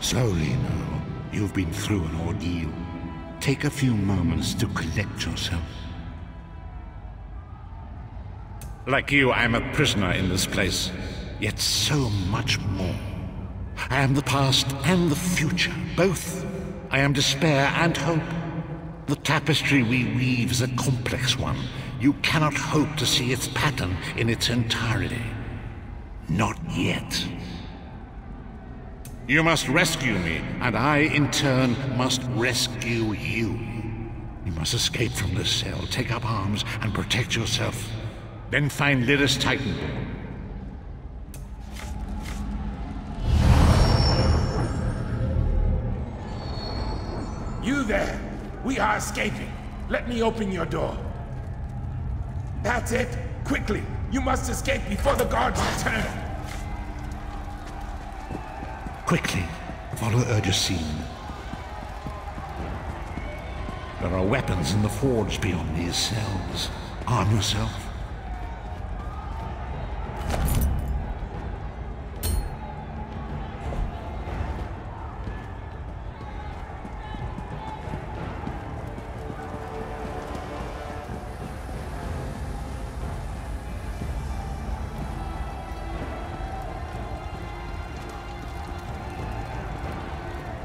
Slowly now. You've been through an ordeal. Take a few moments to collect yourself. Like you, I am a prisoner in this place. Yet so much more. I am the past and the future, both. I am despair and hope. The tapestry we weave is a complex one. You cannot hope to see its pattern in its entirety. Not yet. You must rescue me, and I, in turn, must rescue you. You must escape from this cell, take up arms, and protect yourself. Then find Lyris Titanborn. You there! We are escaping. Let me open your door. That's it! Quickly! You must escape before the guards return! Quickly, follow Urgisine. There are weapons in the forge beyond these cells. Arm yourself.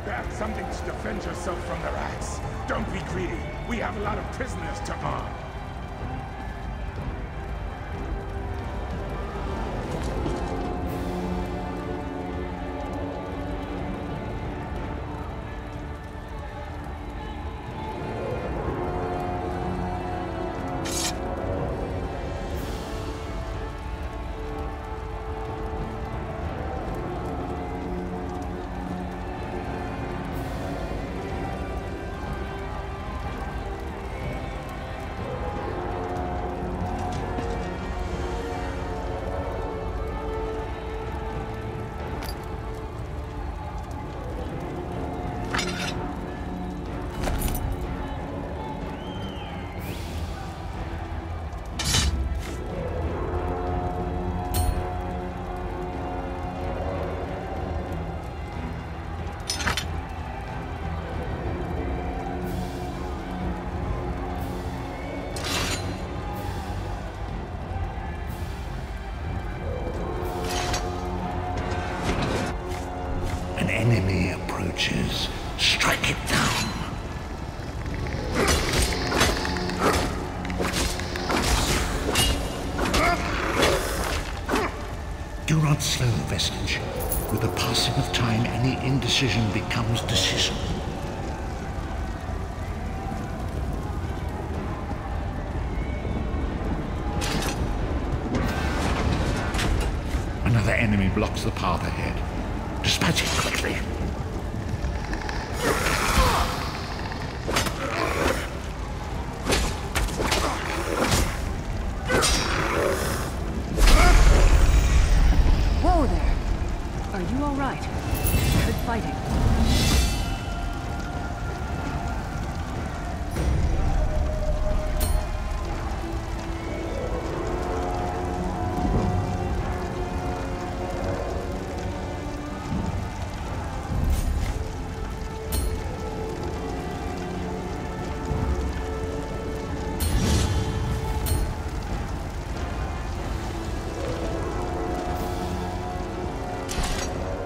Grab something to defend yourself from the rats. Don't be greedy. We have a lot of prisoners to arm. enemy approaches, strike it down. Do not slow, Vestige. With the passing of time, any indecision becomes decision. Another enemy blocks the path ahead. Dispatch it quickly. Whoa there! Are you all right? Good fighting.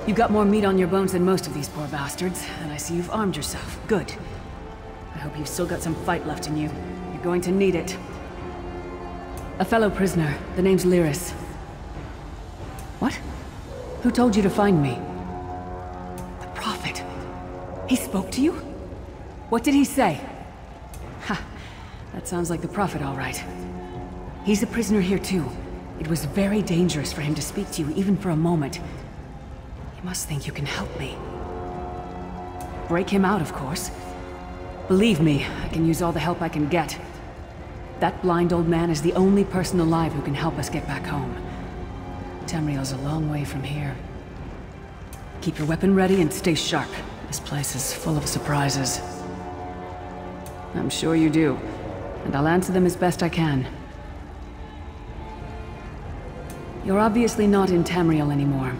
You've got more meat on your bones than most of these poor bastards, and I see you've armed yourself. Good. I hope you've still got some fight left in you. You're going to need it. A fellow prisoner. The name's Lyris. What? Who told you to find me? The Prophet. He spoke to you? What did he say? Ha! That sounds like the Prophet, all right. He's a prisoner here, too. It was very dangerous for him to speak to you, even for a moment. You must think you can help me. Break him out, of course. Believe me, I can use all the help I can get. That blind old man is the only person alive who can help us get back home. Tamriel's a long way from here. Keep your weapon ready and stay sharp. This place is full of surprises. I'm sure you do, and I'll answer them as best I can. You're obviously not in Tamriel anymore.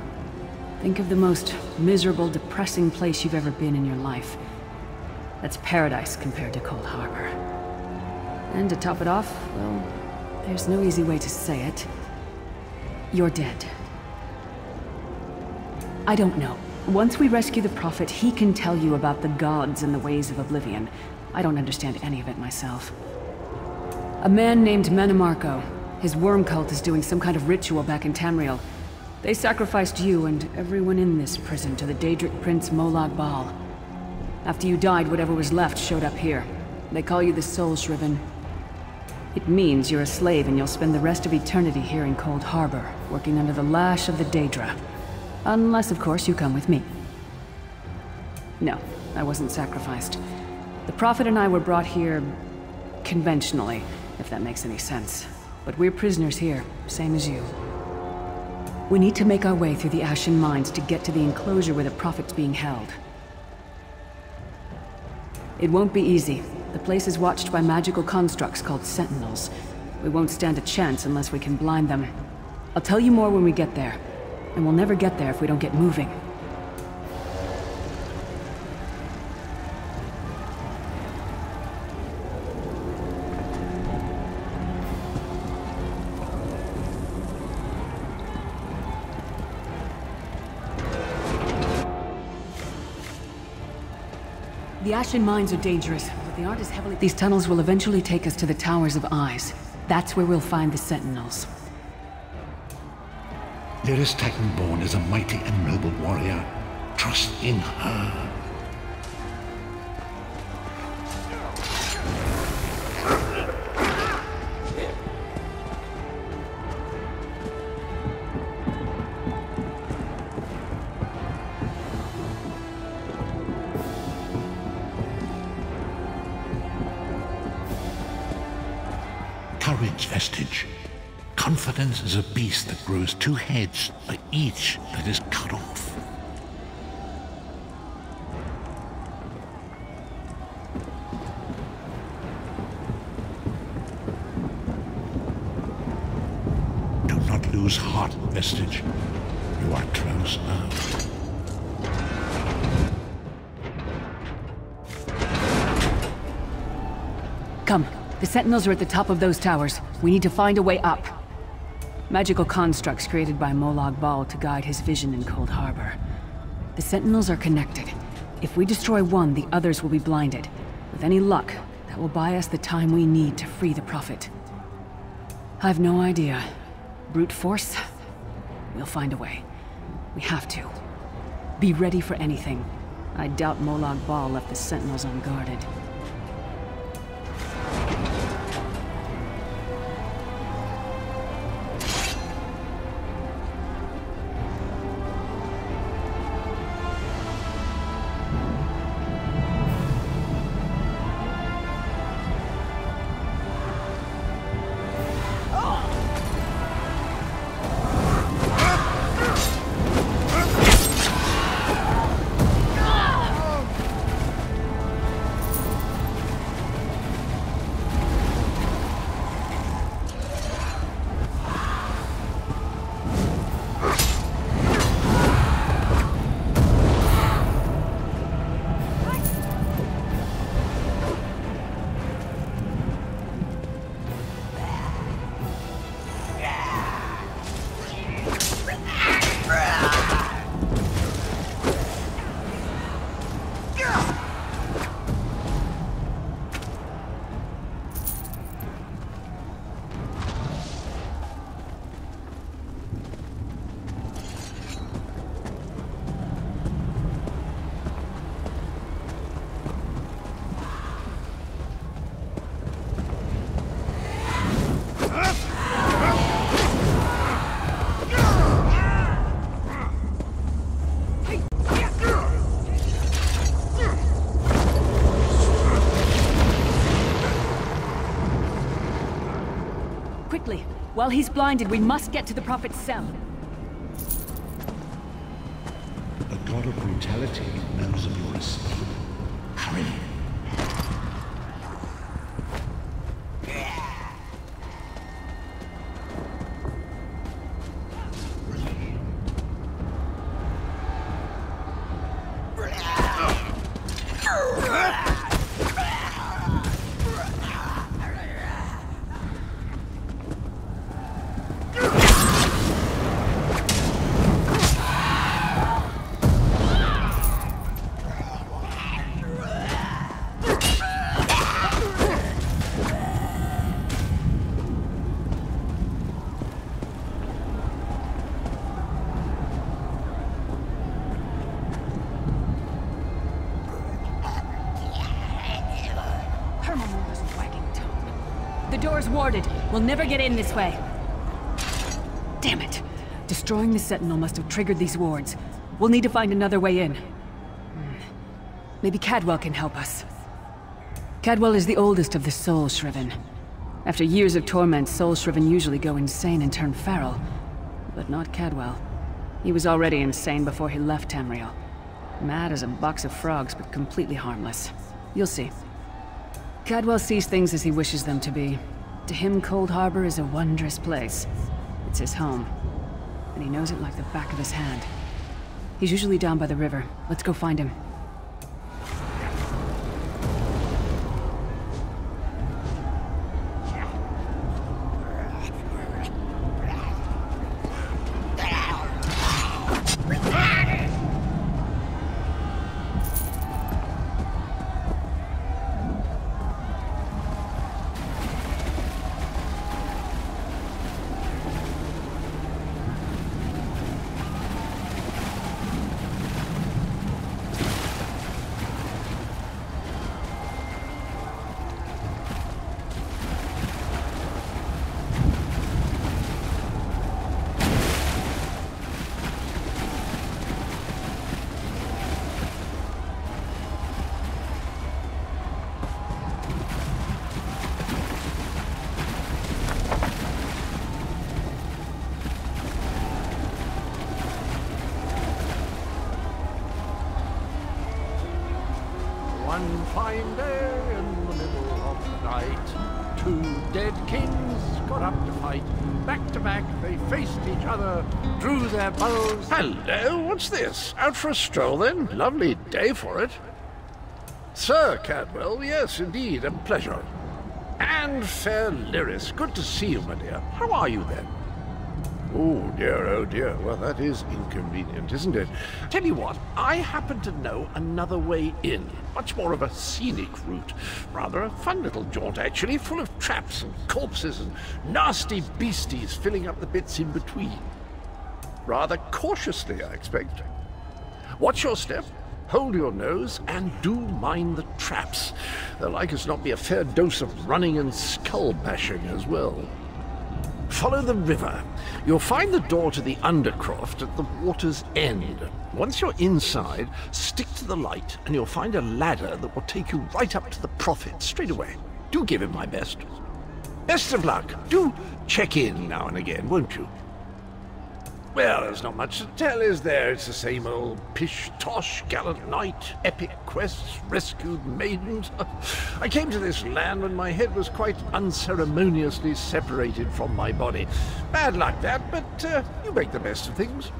Think of the most miserable, depressing place you've ever been in your life. That's paradise compared to Cold Harbor. And to top it off, well, there's no easy way to say it. You're dead. I don't know. Once we rescue the Prophet, he can tell you about the gods and the ways of Oblivion. I don't understand any of it myself. A man named Mannimarco. His worm cult is doing some kind of ritual back in Tamriel. They sacrificed you and everyone in this prison to the Daedric Prince Molag Bal. After you died, whatever was left showed up here. They call you the Soul Shriven. It means you're a slave and you'll spend the rest of eternity here in Cold Harbor, working under the lash of the Daedra. Unless, of course, you come with me. No, I wasn't sacrificed. The Prophet and I were brought here conventionally, if that makes any sense. But we're prisoners here, same as you. We need to make our way through the Ashen Mines to get to the enclosure where the Prophet's being held. It won't be easy. The place is watched by magical constructs called Sentinels. We won't stand a chance unless we can blind them. I'll tell you more when we get there. And we'll never get there if we don't get moving. The Ashen Mines are dangerous, but they aren't as heavily... These tunnels will eventually take us to the Towers of Eyes. That's where we'll find the Sentinels. Lyris Titanborn is a mighty and noble warrior. Trust in her. Courage, Vestige. Confidence is a beast that grows two heads for each that is cut off. Do not lose heart, Vestige. You are close now. Come. The Sentinels are at the top of those towers. We need to find a way up. Magical constructs created by Molag Bal to guide his vision in Cold Harbor. The Sentinels are connected. If we destroy one, the others will be blinded. With any luck, that will buy us the time we need to free the Prophet. I've no idea. Brute force? We'll find a way. We have to. Be ready for anything. I doubt Molag Bal left the Sentinels unguarded. Quickly! While he's blinded, we must get to the Prophet's cell. The god of brutality knows of your escape. Hurry! The door's warded. We'll never get in this way. Damn it. Destroying the Sentinel must have triggered these wards. We'll need to find another way in. Maybe Cadwell can help us. Cadwell is the oldest of the Soul Shriven. After years of torment, Soul Shriven usually go insane and turn feral. But not Cadwell. He was already insane before he left Tamriel. Mad as a box of frogs, but completely harmless. You'll see. Cadwell sees things as he wishes them to be. To him, Cold Harbor is a wondrous place. It's his home. And he knows it like the back of his hand. He's usually down by the river. Let's go find him. One fine day in the middle of the night, two dead kings got up to fight. Back to back, they faced each other, drew their bows. Hello, what's this? Out for a stroll then? Lovely day for it. Sir Cadwell, yes, indeed, a pleasure. And fair Lyris, good to see you, my dear. How are you then? Oh dear. Well, that is inconvenient, isn't it? Tell you what, I happen to know another way in. Much more of a scenic route. Rather a fun little jaunt, actually, full of traps and corpses and nasty beasties filling up the bits in between. Rather cautiously, I expect. Watch your step, hold your nose, and do mind the traps. There'll like as not be a fair dose of running and skull-bashing as well. Follow the river. You'll find the door to the Undercroft at the water's end. Once you're inside, stick to the light, and you'll find a ladder that will take you right up to the Prophet straight away. Do give him my best. Best of luck. Do check in now and again, won't you? Well, there's not much to tell, is there? It's the same old pish-tosh, gallant knight, epic quests, rescued maidens. I came to this land when my head was quite unceremoniously separated from my body. Bad luck, that, but you make the best of things.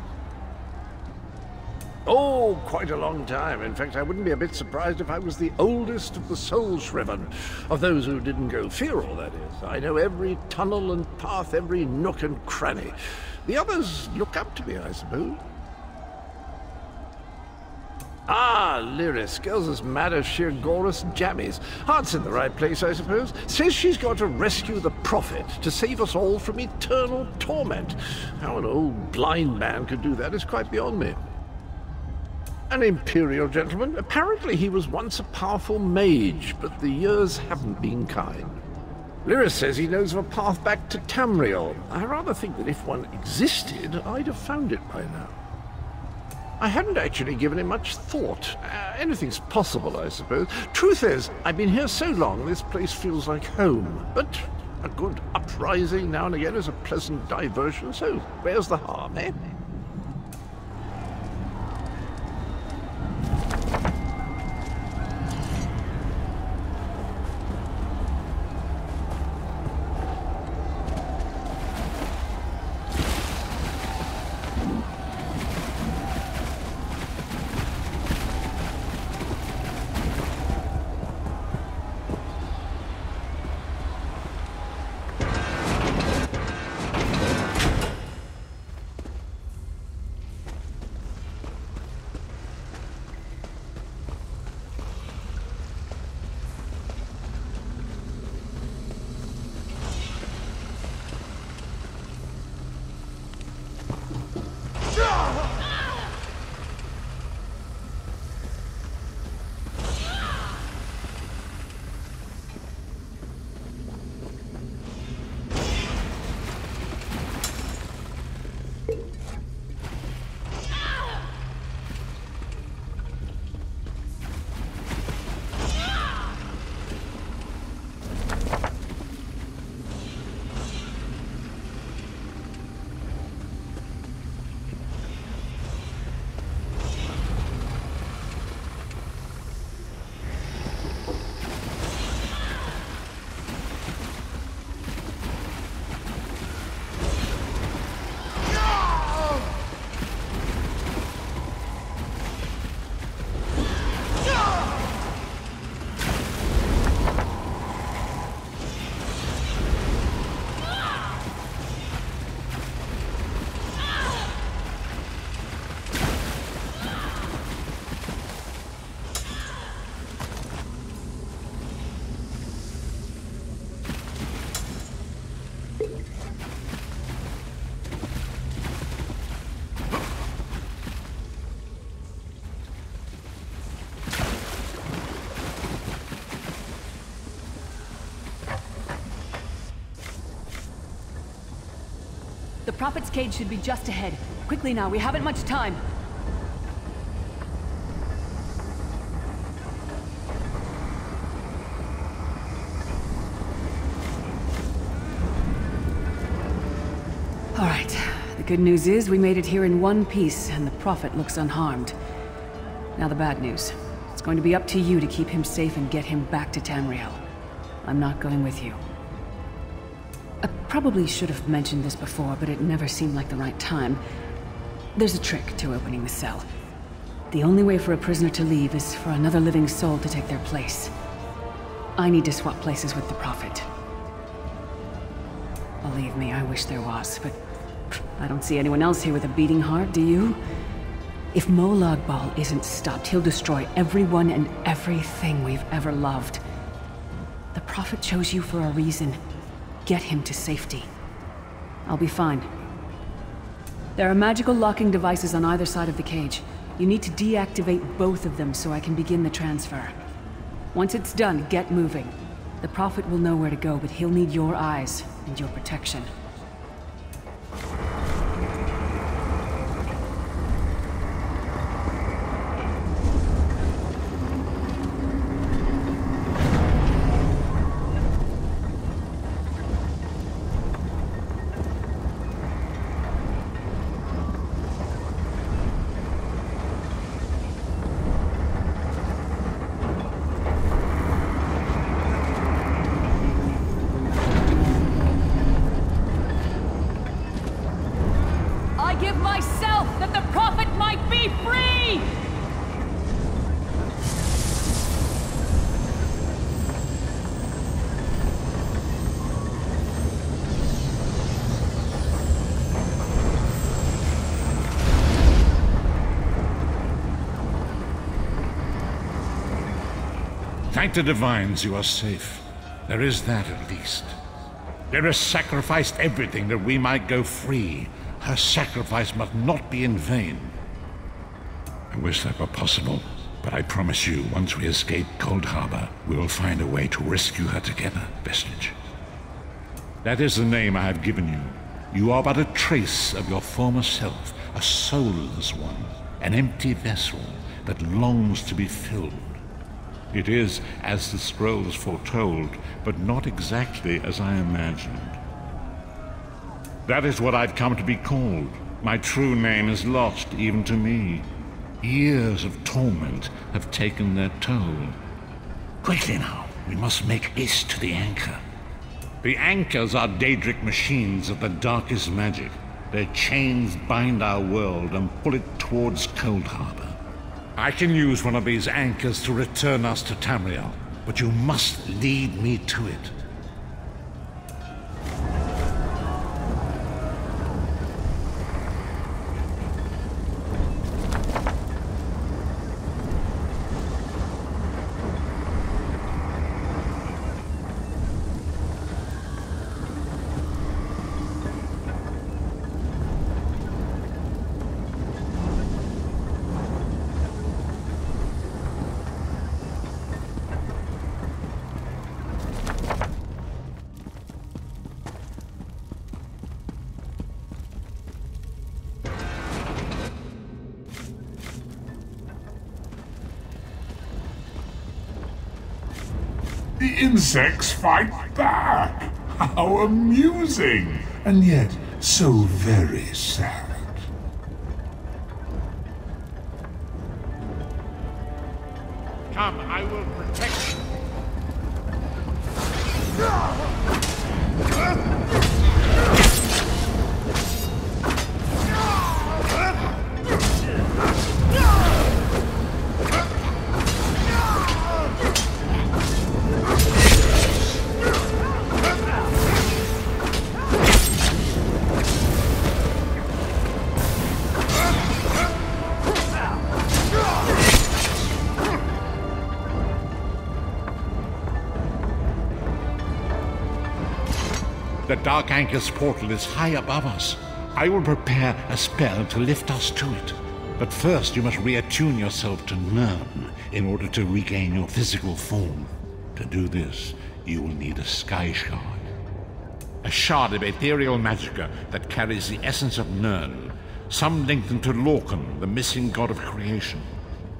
Oh, quite a long time. In fact, I wouldn't be a bit surprised if I was the oldest of the Soul-Shriven. Of those who didn't go feral, that is. I know every tunnel and path, every nook and cranny. The others look up to me, I suppose. Ah, Lyris. Girl's as mad as sheer Gorus jammies. Heart's in the right place, I suppose. Says she's got to rescue the Prophet to save us all from eternal torment. How an old blind man could do that is quite beyond me. An Imperial gentleman. Apparently he was once a powerful mage, but the years haven't been kind. Lyris says he knows of a path back to Tamriel. I rather think that if one existed, I'd have found it by now. I hadn't actually given it much thought. Anything's possible, I suppose. Truth is, I've been here so long, this place feels like home. But a good uprising now and again is a pleasant diversion, so where's the harm, eh? The Prophet's cage should be just ahead. Quickly now, we haven't much time. All right. The good news is we made it here in one piece, and the Prophet looks unharmed. Now the bad news. It's going to be up to you to keep him safe and get him back to Tamriel. I'm not going with you. I probably should have mentioned this before, but it never seemed like the right time. There's a trick to opening the cell. The only way for a prisoner to leave is for another living soul to take their place. I need to swap places with the Prophet. Believe me, I wish there was, but I don't see anyone else here with a beating heart, do you? If Molag Bal isn't stopped, he'll destroy everyone and everything we've ever loved. The Prophet chose you for a reason. Get him to safety. I'll be fine. There are magical locking devices on either side of the cage. You need to deactivate both of them so I can begin the transfer. Once it's done, get moving. The Prophet will know where to go, but he'll need your eyes and your protection. Thank the Divines you are safe. There is that at least. Lyris sacrificed everything that we might go free. Her sacrifice must not be in vain. I wish that were possible, but I promise you, once we escape Cold Harbor, we will find a way to rescue her together, Vestige. That is the name I have given you. You are but a trace of your former self, a soulless one, an empty vessel that longs to be filled. It is as the scrolls foretold, but not exactly as I imagined. That is what I've come to be called. My true name is lost even to me. Years of torment have taken their toll. Quickly now, we must make haste to the anchor. The anchors are Daedric machines of the darkest magic. Their chains bind our world and pull it towards Cold Harbor. I can use one of these anchors to return us to Tamriel, but you must lead me to it. The insects fight back! How amusing! And yet, so very sad. Come, I will protect you. The Dark Anchor's portal is high above us. I will prepare a spell to lift us to it. But first you must reattune yourself to Nirn in order to regain your physical form. To do this, you will need a Sky Shard. A shard of ethereal magicka that carries the essence of Nirn, some linked to Lorcan, the missing god of creation.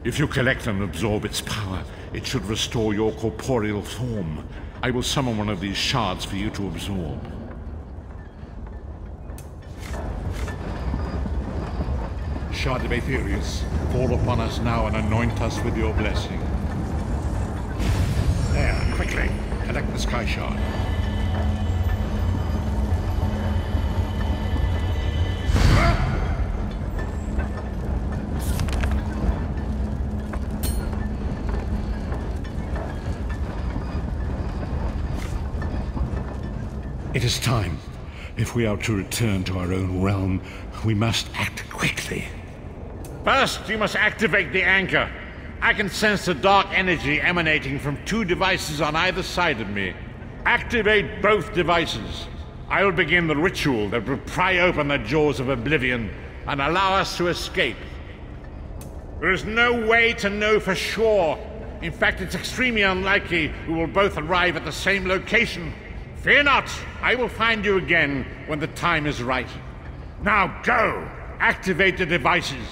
If you collect and absorb its power, it should restore your corporeal form. I will summon one of these shards for you to absorb. Shard of Aetherius, fall upon us now and anoint us with your blessing. There, quickly, collect the Sky Shard. It is time. If we are to return to our own realm, we must act quickly. First, you must activate the anchor. I can sense the dark energy emanating from 2 devices on either side of me. Activate both devices. I will begin the ritual that will pry open the jaws of oblivion and allow us to escape. There is no way to know for sure. In fact, it's extremely unlikely we will both arrive at the same location. Fear not, I will find you again when the time is right. Now go! Activate the devices.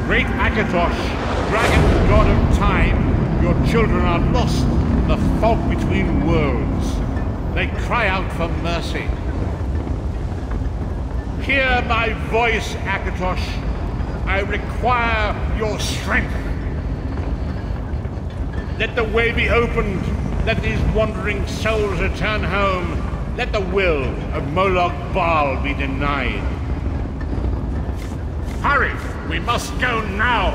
Great Akatosh, dragon god of time, your children are lost in the fog between worlds. They cry out for mercy. Hear my voice, Akatosh. I require your strength. Let the way be opened. Let these wandering souls return home. Let the will of Molag Bal be denied. Hurry! We must go now!